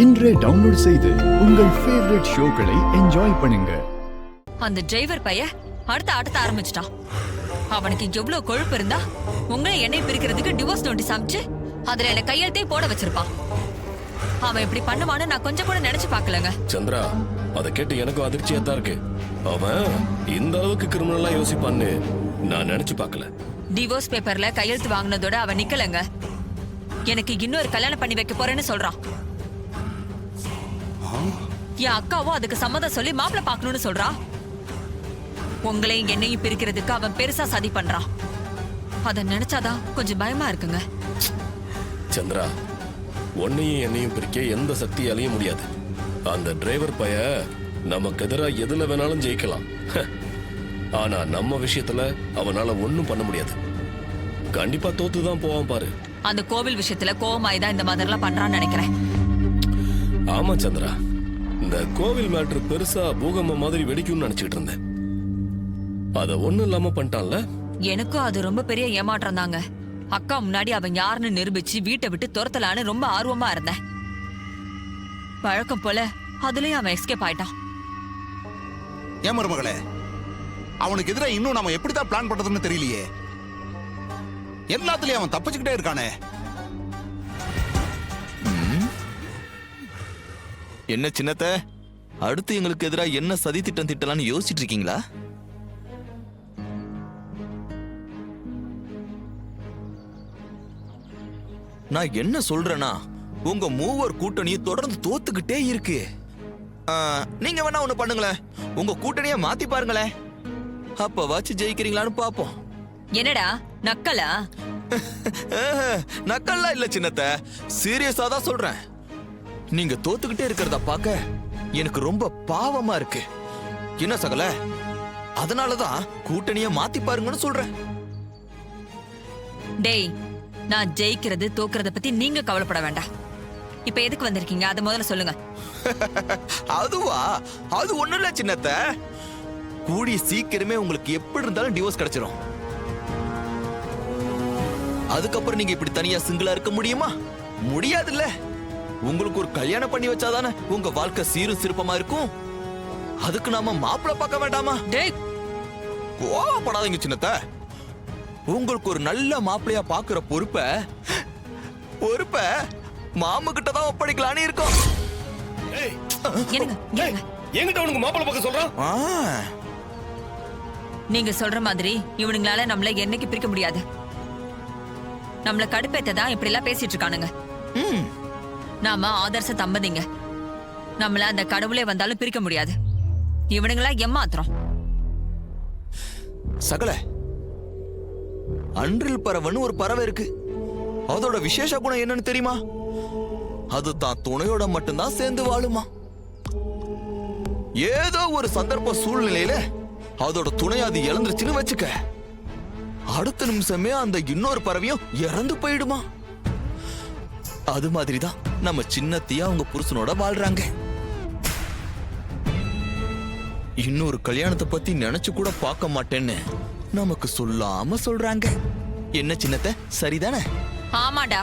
இன்றே டவுன்லோட் செய்து உங்கள் ஃபேவரட் ஷோக்களை என்ஜாய் பண்ணுங்க. அந்த டிரைவர் பைய அடுத்த ஆட்டத்தை ஆரம்பிச்சிட்டான். அவனுக்கு எவ்வளவு கொழுப்பு இருந்தா உங்களை என்னை பிரிக்கிறதுக்கு டிவோர்ஸ் நோட்டீஸ் அமைச்சு அதுல என்ன கையெழுத்தே போட வச்சிருப்பான். அவன் இப்படி பண்ணுவான்னு நான் கொஞ்சம் கூட நினைச்சு பாக்கலங்க. சந்திரா, அதை கேட்டு எனக்கும் அதிர்ச்சியா தான் இருக்கு. அவன் இந்த அளவுக்கு கிரிமினலா யோசிப்பான்னு நான் நினைச்சு பார்க்கல. டிவோர்ஸ் பேப்பர்ல கையெழுத்து வாங்கினதோட அவன் நிக்கலங்க. எனக்கு இன்னொரு கல்யாணம் பண்ணி வைக்க போறேன்னு சொல்றான். என் அக்காவும் அதுக்கு சம்மதம் சொல்லி மாப்பிள்ள பாக்கணும்னு சொல்றான். உங்களையும் என்னையும் பிரிக்கிறதுக்கு அவன் பெருசா சதி பண்றான். அத நினைச்சாதான் கொஞ்சம் பயமா இருக்குங்க. சந்திரா, உன்னையும் என்னையும் பிரிக்க எந்த சக்தியாலையும் முடியாது. அந்த டிரைவர் பைய நமக்கு எதிரா எதுல வேணாலும் ஜெயிக்கலாம். ஆனா நம்ம விஷயத்துல அவனால ஒண்ணும் பண்ண முடியாது. கண்டிப்பா தோத்துதான் போவான் பாரு. அந்த கோவில் விஷயத்துல கோவமாய்தான் இந்த மாதிரிலாம் பண்றான்னு நினைக்கிறேன். ஆமா சந்திரா, இந்த கோவில் மேட்ரு பெருசா பூகம்பம் மாதிரி வெடிக்கும்னு நினைச்சிட்டு இருந்தேன். அத ஒண்ணும் இல்லாம பண்ணிட்டான்ல. எனக்கும் அது ரொம்ப பெரிய ஏமாற்றம் தாங்க. அக்கா முன்னாடி அவன் யாருன்னு நிரூபிச்சு வீட்டை விட்டு துரத்தலான்னு ரொம்ப ஆர்வமா இருந்தேன். வழக்கம் போல அதுலயும் அவன் எஸ்கேப் ஆயிட்டான். ஏன் மருமகளே, அவனுக்கு எதிராக இன்னும் நாம எப்படிதான் பிளான் பண்றதுன்னு தெரியலையே. எல்லாத்துலயும் அவன் தப்பிச்சுக்கிட்டே இருக்கானே. என்ன சின்னத்த, அடுத்து எங்களுக்கு எதிராக என்ன சதி திட்டம் திட்டலான்னு யோசிச்சுட்டு இருக்கீங்களா? நான் என்ன சொல்றேன்னா, உங்க மூவர் கூட்டணி தொடர்ந்து தோத்துக்கிட்டே இருக்கு. நீங்க வேணா ஒண்ணு பண்ணுங்களேன், உங்க கூட்டணியை மாத்தி பாருங்களேன். அப்ப வச்சு ஜெயிக்கிறீங்களான்னு பாப்போம். என்னடா நக்கலா? நக்கல்லா இல்ல சின்னத்த, சீரியஸா தான் சொல்றேன். நீங்க தோத்துக்கிட்டே இருக்கிறத பாக்க எனக்கு ரொம்ப பாவமா இருக்கு. என்ன சகல, அதனாலதான் கூட்டணிய மாத்தி பாருங்கன்னு சொல்றேன். டேய், நான் ஜெயிக்கிறது தோக்குறத பத்தி நீங்க கவலைப்பட வேண்டாம். இப்ப எதுக்கு வந்திருக்கீங்க அத முதல்ல சொல்லுங்க. அதுவா? அது ஒண்ணும் இல்ல சின்னத்த, கூடி சீக்கிரமே உங்களுக்கு எப்படி இருந்தாலும் டிவோர்ஸ் கிடைச்சிரும். அதுக்கப்புறம் நீங்க இப்படி தனியா சிங்கிளா இருக்க முடியுமா? முடியாதுல்ல. உங்களுக்கு ஒரு கல்யாணம் பண்ணி வச்சாதானே உங்க வாழ்க்கை சீரும் சிறப்பமா இருக்கும். அதுக்கு நாம மாப்பிள்ள பார்க்க வேண்டாமா? டேய், கோவப்படாதீங்க சின்னத்த. உங்களுக்கு ஒரு நல்ல மாப்பிள்ளையா பாக்குற பொறுப்ப மாமு கிட்ட தான் ஒப்படைக்கலான்னு இருக்கோம். என்கிட்ட உனக்கு மாப்பிள்ள பார்க்க சொல்றான். நீங்க சொல்ற மாதிரி இவனுங்களால நம்மள என்னைக்கு பிரிக்க முடியாது. நம்மள கடுப்பேத்ததான் இப்படி எல்லாம் பேசிட்டு இருக்கானுங்க. நாம ஆதர்ச தம்பதிங்க. நம்மள அந்த கடவுளே வந்தாலும் பிரிக்க முடியாது. இவனுங்களா ஏமாத்துறோம். சகல, அன்றில் பறவைன்னு ஒரு பறவை இருக்கு. அதோட விசேஷ குணம் என்னன்னு தெரியுமா? அது தான் துணையோட மட்டும்தான் சேர்ந்து வாழுமா. ஏதோ ஒரு சந்தர்ப்ப சூழ்நிலையில அதோட துணை அது இழந்துருச்சுன்னு வச்சுக்க, அடுத்த நிமிஷமே அந்த இன்னொரு பறவையும் இறந்து போயிடுமா. அது மாதிரிதான் நம்ம சின்னத்தியா அவங்க புருஷனோட வாழ்றாங்க. இன்னொரு கல்யாணத்தை பத்தி நினைச்சு கூட பார்க்க மாட்டேன்னு நமக்கு சொல்லாம சொல்றாங்க. என்ன சின்னத்த, சரிதானே? ஆமாடா,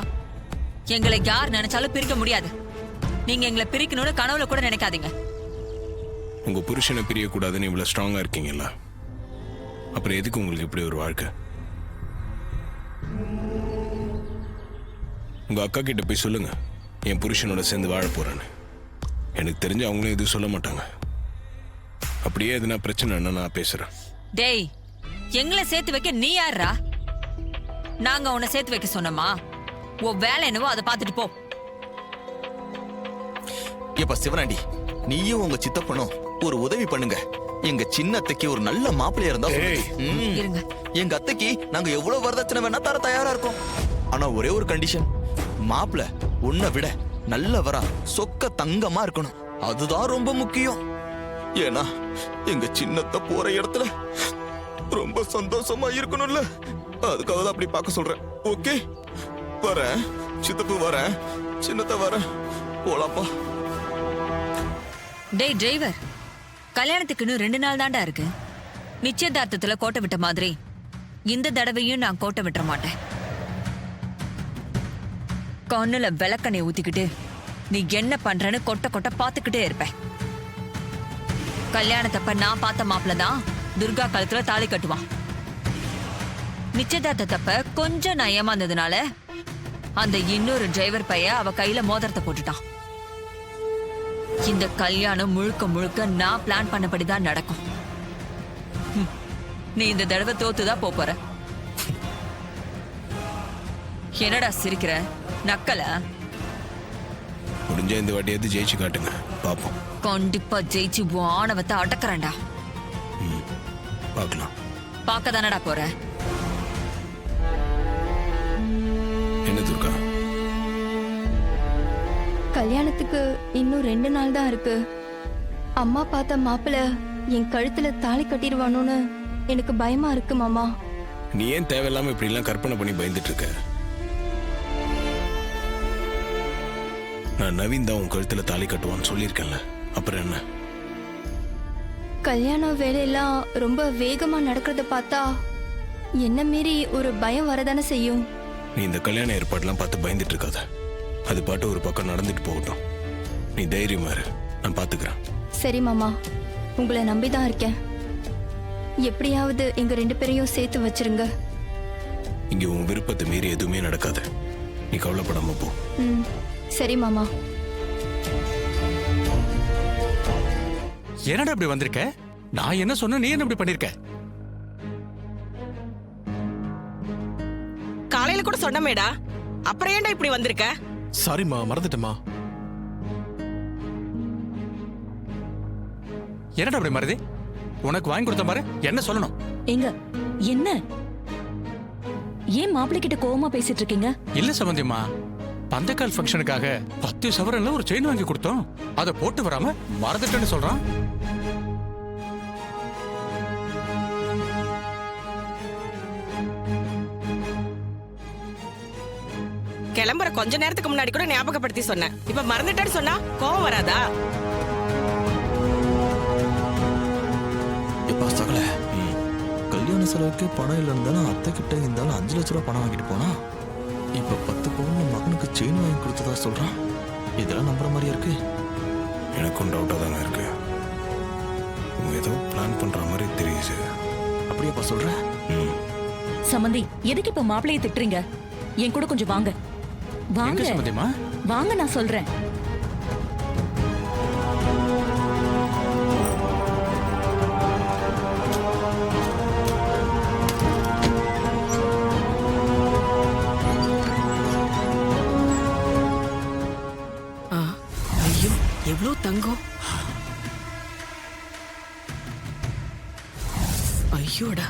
எங்களை யார் நினைச்சாலும் பிரிக்க முடியாது. நீங்க எங்களை பிரிக்கணும்னு கனவுல கூட நினைக்காதீங்க. உங்க புருஷனை பிரிய கூடாதுன்னு இவ்வளவு ஸ்ட்ராங்கா இருக்கீங்களா? அப்புறம் எதுக்கு உங்களுக்கு இப்படி ஒரு வாழ்க்கை? உங்க அக்கா கிட்ட போய் சொல்லுங்க, என் புருஷனோட சேர்ந்து வாழ போறேன்னு. எனக்கு தெரிஞ்சு அவங்களும் எதுவும் சொல்ல மாட்டாங்க. அப்படியே எதுனா பிரச்சனைன்னா நான் பேசுறேன். டேய், எங்களை சேர்த்து வைக்க நீ யாரா? நாங்க உன்னை சேர்த்து வைக்க சொன்னோமா? உன் வேலை என்னவோ அதை பார்த்துட்டு போ. இப்ப சிவனாண்டி, நீயும் உங்க சித்தப்பனும் ஒரு உதவி பண்ணுங்க. எங்க சின்ன அத்தைக்கு ஒரு நல்ல மாப்பிள்ளையா இருந்தா இருங்க. எங்க அத்தைக்கு நாங்க எவ்வளவு வரதட்சணை வேணா தர தயாரா இருக்கோம். ஆனா ஒரே ஒரு கண்டிஷன், மாப்பிள்ள உன்னை விட நல்லவரா சொக்க தங்கமா இருக்கணும். அதுதான் ரொம்ப முக்கியம். ஏன்னா எங்க சின்னத்தை போற இடத்துல ரொம்ப சந்தோஷமா இருக்கணும்ல, அதுக்காக தான் அப்படி பார்க்க சொல்றேன். ஓகே, வரேன் சித்தப்பு, வரேன் சின்னத்தை, வரேன், போலாப்பா. டேய் டிரைவர், கல்யாணத்துக்குன்னு 2 நாள் தாண்டா இருக்கு. நிச்சயதார்த்தத்துல கோட்டை விட்ட மாதிரி இந்த தடவையும் நான் கோட்டை விட்டுற மாட்டேன். கண்ணுல விளக்கனை ஊத்திக்கிட்டு நீ என்ன பண்றன்னு கொட்ட கொட்ட பாத்துக்கிட்டே இருப்ப. கல்யாணத்தப்ப நான் பார்த்த மாப்பிள்ள தான் துர்கா கழுத்துல தாலி கட்டுவான். நிச்சயதார்த்தப்ப கொஞ்சம் நான் ஏமாந்ததுனால அந்த இன்னொரு டிரைவர் பைய அவ கையில மோதிரத்தை போட்டுட்டான். இந்த கல்யாணம் முழுக்க முழுக்க நான் பிளான் பண்ணபடிதான் நடக்கும். நீ இந்த தடவை தோத்துதான் போற. என்னடா சிரிக்கிற? நக்கல? முடிஞ்ச இந்த வாட்டியாவது ஜெயிச்சு காட்டுங்க பாப்போம். கண்டிப்பா ஜெயிச்சு ஆணவத்தை அடக்குறேன்டா. பார்க்கலாம். பார்க்க தானடா போற. என்ன துர்கா? கல்யாணத்துக்கு இன்னும் 2 நாள் தான் இருக்கு. அம்மா பார்த்த மாப்பிள்ள என் கழுத்துல தாலி கட்டிடுவானோன்னு எனக்கு பயமா இருக்கு மாமா. நீ ஏன் தேவையில்லாம இப்படி எல்லாம் கற்பனை பண்ணி பயந்துட்டு இருக்க? நான் நவீன் தான் உன் கழுத்துல தாலி கட்டுவான்னு சொல்லியிருக்கேன்ல, அப்புறம் என்ன? கல்யாண வேலையெல்லாம் ரொம்ப வேகமா நடக்கிறத பார்த்தா என்ன மீறி ஒரு பயம் வரதானே செய்யும். நீ இந்த கல்யாண ஏற்பாடுலாம் பார்த்து பயந்துட்டு இருக்காத. அது பாட்டு ஒரு பக்கம் நடந்துட்டு போகட்டும். நீ தைரியமா இரு, நான் பாத்துக்கிறேன். சரி மாமா, உங்களை நம்பிதான் இருக்கேன். எப்படியாவது எங்க 2 பேரையும் சேர்த்து வச்சிருங்க. இங்க உன் விருப்பத்தை மீறி எதுவுமே நடக்காது. நீ கவலைப்படாம போ. சரி மாமா. என்னடா இப்படி வந்திருக்க? நான் என்ன சொன்ன, நீ என்ன இப்படி பண்ணிருக்க? காலையில கூட சொன்னமேடா, அப்புறம் ஏன்டா இப்படி வந்திருக்க? சாரிம்மா, மறந்துட்டேம்மா. என்னடா இப்படி மறதி? உனக்கு வாங்கி கொடுத்த மாதிரி என்ன சொல்லணும்? எங்க என்ன ஏன் மாப்பிள்ளை கிட்ட கோவமா பேசிட்டு இருக்கீங்க? இல்ல சம்பந்தியம்மா, பந்தக்கால் ஃபங்க்ஷனுக்காக 10 சவரன்ல ஒரு செயின் வாங்கி கொடுத்தோம். அதை போட்டு வராம மறந்துட்டேன்னு சொல்றான். கிளம்புற கொஞ்ச நேரத்துக்கு முன்னாடி கூட ஞாபகப்படுத்தி சொன்னேன். இப்ப மறந்துட்டேன்னு சொன்னா கோவம் வராதா? எப்பா சகல, கல்யாண செலவுக்கு பணம் இல்லைன்னு அத்தை கிட்ட இருந்தாலும் 5 லட்ச ரூபா பணம் வாங்கிட்டு போனா இப்ப 10 பவுன் மகனுக்கு செயின் வாங்கி கொடுத்ததா சொல்றான். இதெல்லாம் நம்புற மாதிரியா இருக்கு? எனக்கும் டவுட்டா தானே இருக்கு. உங்க ஏதோ பிளான் பண்ற மாதிரி தெரியுது. அப்படியேப்பா சொல்ற? சம்பந்தி, எதுக்கு இப்ப மாப்பிள்ளைய திட்டுறீங்க? என் கூட கொஞ்சம் வாங்க. எங்க வாங்க சம்பந்தியம்மா? வாங்க, நான் சொல்றேன். ஐயோ, எவ்வளவு தங்கம்! ஐயோடா,